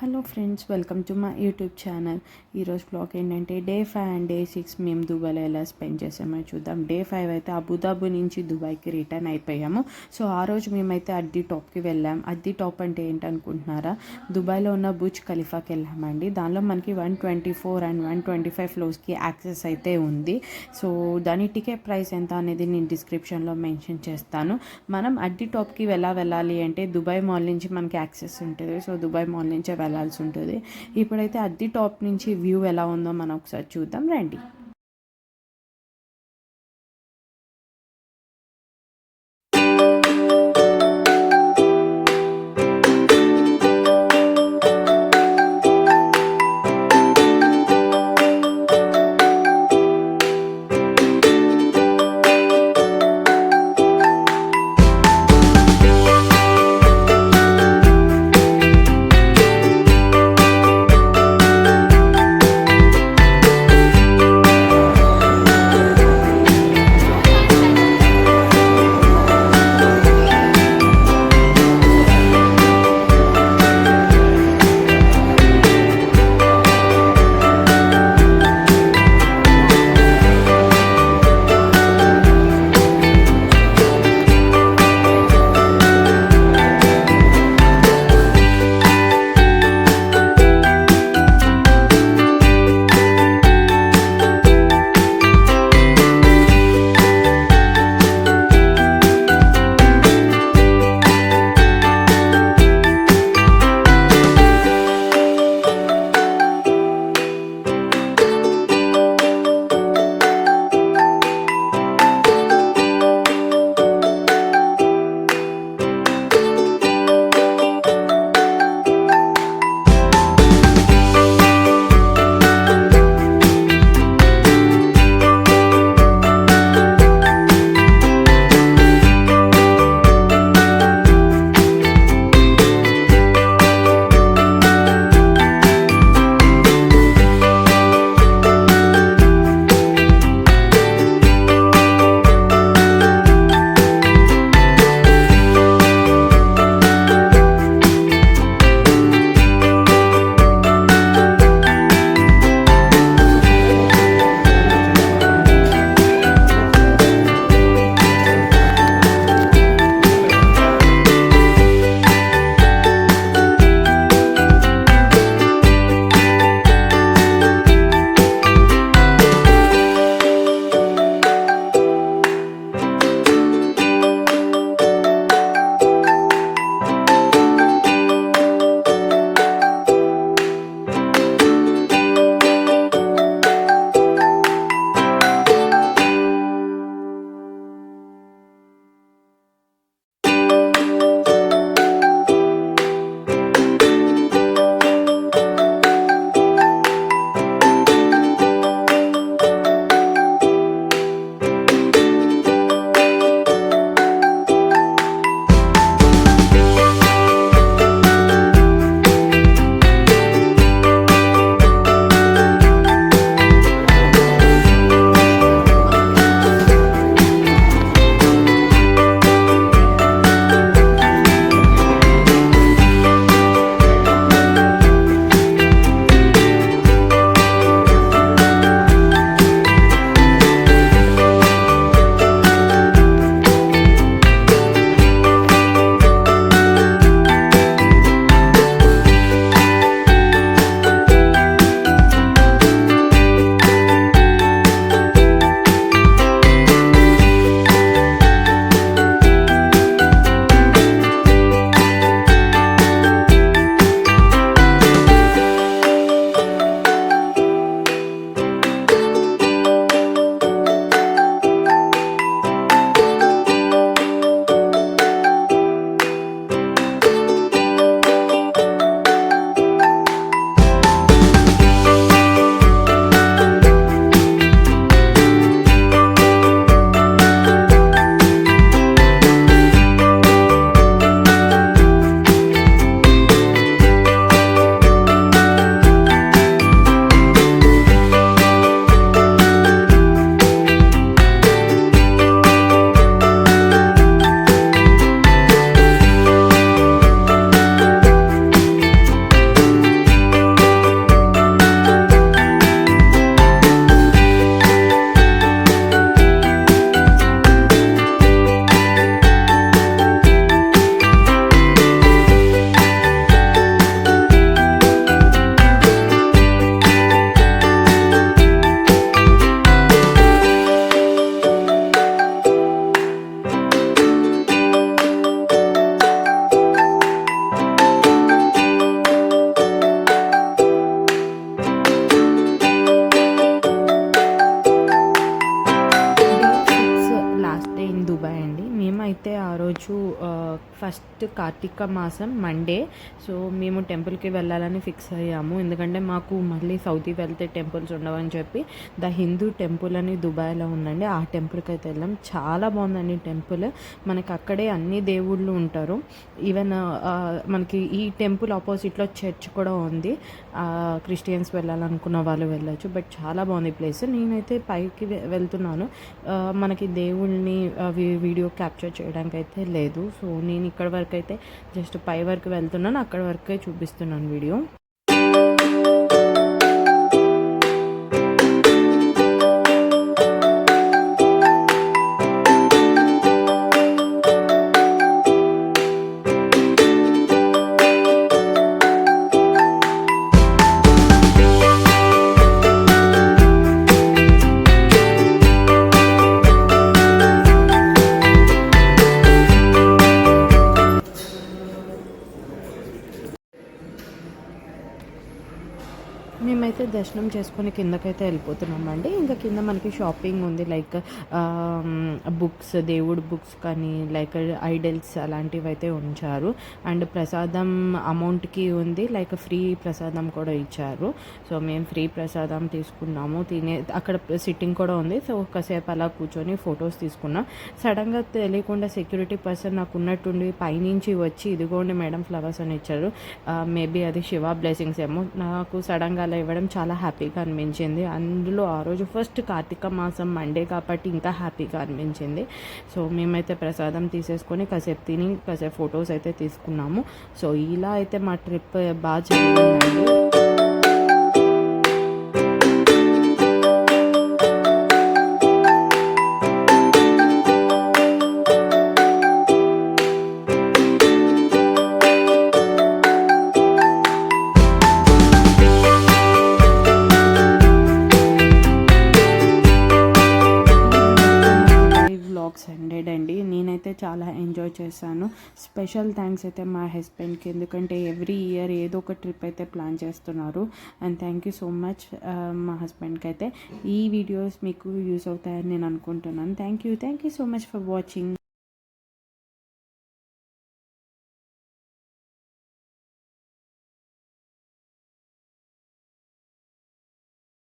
Hello friends, welcome to my YouTube channel. ఈరోజు blog ఏంటంటే day 5 and day 6 మేము దుబాయ్లో ఎలా స్పెండ్ చేసామో చూద్దాం. డే 5 అయితే అబుదాబి నుంచి దుబాయ్కి రిటర్న్ అయిపోయాము. సో ఆ రోజు మేమైతే అద్ది టాప్కి వెళ్ళాం. అద్ది టాప్ అంటే ఏంటనుకుంటున్నారా? దుబాయ్లో ఉన్న బుర్జ్ ఖలీఫాకి వెళ్ళామండి. దానిలో మనకి 124 అండ్ 125 ఫ్లోర్స్కి యాక్సెస్ అయితే ఉంది. సో దాని టికెట్ ప్రైస్ ఎంత అనేది నేను డిస్క్రిప్షన్లో మెన్షన్ చేస్తాను. మనం అద్ది టాప్కి వెళ్ళాలి అంటే దుబాయ్ మాల్ నుంచి మనకి యాక్సెస్ ఉంటుంది. సో దుబాయ్ మాల్ నుంచే వెళ్ళాల్సి ఉంటుంది. ఇప్పుడైతే అద్ది టాప్ నుంచి వ్యూ ఎలా ఉందో మనం ఒకసారి చూద్దాం రండి. ఫస్ట్ కార్తీక మాసం మండే. సో మేము టెంపుల్కి వెళ్ళాలని ఫిక్స్ అయ్యాము, ఎందుకంటే మాకు మళ్ళీ సౌదీ వెళ్తే టెంపుల్స్ ఉండవని చెప్పి ద హిందూ టెంపుల్ అని దుబాయ్లో ఉందండి, ఆ టెంపుల్కి అయితే వెళ్ళాం. చాలా బాగుందండి టెంపుల్. మనకి అక్కడే అన్ని దేవుళ్ళు ఉంటారు. ఈవెన్ మనకి ఈ టెంపుల్ ఆపోజిట్లో చర్చ్ కూడా ఉంది. క్రిస్టియన్స్ వెళ్ళాలనుకున్న వాళ్ళు వెళ్ళచ్చు. బట్ చాలా బాగుంది ప్లేస్. నేనైతే పైకి వెళ్తున్నాను, మనకి దేవుళ్ళని వీడియో క్యాప్చర్ చేయడానికి అయితే లేదు. సో నేను ఇక్కడ వరకు అయితే జస్ట్ పై వరకు వెళ్తున్నాను, అక్కడ వరకే చూపిస్తున్నాను వీడియో. మేమైతే దర్శనం చేసుకొని కిందకైతే వెళ్ళిపోతున్నామండి. ఇంకా కింద మనకి షాపింగ్ ఉంది, లైక్ బుక్స్, దేవుడు బుక్స్ కానీ లైక్ ఐడల్స్ అలాంటివి అయితే ఉంచారు. అండ్ ప్రసాదం అమౌంట్కి ఉంది, లైక్ ఫ్రీ ప్రసాదం కూడా ఇచ్చారు. సో మేము ఫ్రీ ప్రసాదం తీసుకున్నాము. అక్కడ సిట్టింగ్ కూడా ఉంది. సో ఒకసేపు అలా కూర్చొని ఫొటోస్ తీసుకున్నాం. సడన్గా తెలియకుండా సెక్యూరిటీ పర్సన్ నాకు ఉన్నట్టుండి పైనుంచి వచ్చి ఇదిగోండి మేడం ఫ్లవర్స్ అని ఇచ్చారు. మేబీ అది శివ బ్లెస్సింగ్స్ ఏమో. నాకు సడన్గా అలా ఇవ్వడం చాలా హ్యాపీగా అనిపించింది. అందులో ఆ రోజు ఫస్ట్ కార్తీక మాసం మండే కాబట్టి ఇంకా హ్యాపీగా అనిపించింది. సో మేమైతే ప్రసాదం తీసేసుకొని కాసేపు తిని కాసేపు ఫొటోస్ అయితే తీసుకున్నాము. సో ఇలా అయితే మా ట్రిప్ బాగా జరిగిందండి. సండేడ్ అండి. నేనైతే చాలా ఎంజాయ్ చేశాను. స్పెషల్ థ్యాంక్స్ అయితే మా హస్బెండ్కి, ఎందుకంటే ఎవ్రీ ఇయర్ ఏదో ఒక ట్రిప్ అయితే ప్లాన్ చేస్తున్నారు. And thank you so much మా హస్బెండ్కి అయితే. ఈ వీడియోస్ మీకు యూస్ అవుతాయని నేను అనుకుంటున్నాను. Thank you so much for watching.